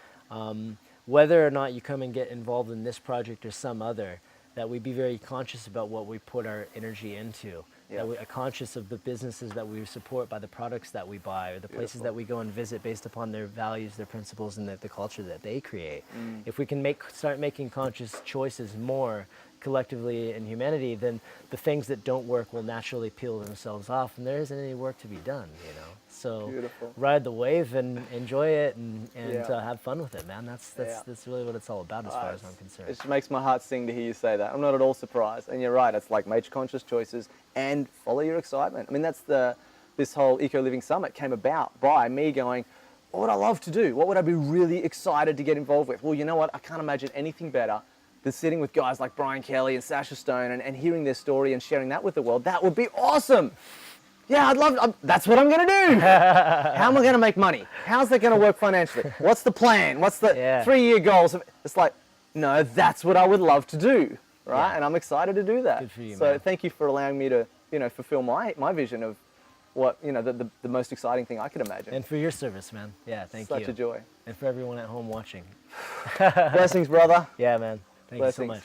whether or not you come and get involved in this project or some other, that we be very conscious about what we put our energy into. That we are conscious of the businesses that we support by the products that we buy, or the places that we go and visit based upon their values, their principles, and the culture that they create. If we can start making conscious choices more collectively in humanity, then the things that don't work will naturally peel themselves off, and there isn't any work to be done, you know. So ride the wave and enjoy it, and have fun with it, man. That's really what it's all about, as far as I'm concerned. It just makes my heart sing to hear you say that. I'm not at all surprised, and you're right. It's like make conscious choices and follow your excitement. I mean, that's this whole Eco Living Summit came about by me going, what would I love to do? What would I be really excited to get involved with? Well, you know what? I can't imagine anything better than sitting with guys like Brian Kelly and Sasha Stone and hearing their story and sharing that with the world. That would be awesome. Yeah, that's what I'm going to do. How am I going to make money? How's that going to work financially? What's the plan? What's the 3-year goals? It's like, no, that's what I would love to do, right? And I'm excited to do that. Good for you, so man. thank you for allowing me to, fulfill my vision of what, the most exciting thing I could imagine. And for your service, man. Yeah, thank you. Such a joy. And for everyone at home watching. Blessings, brother. Yeah, man. Thank you so much.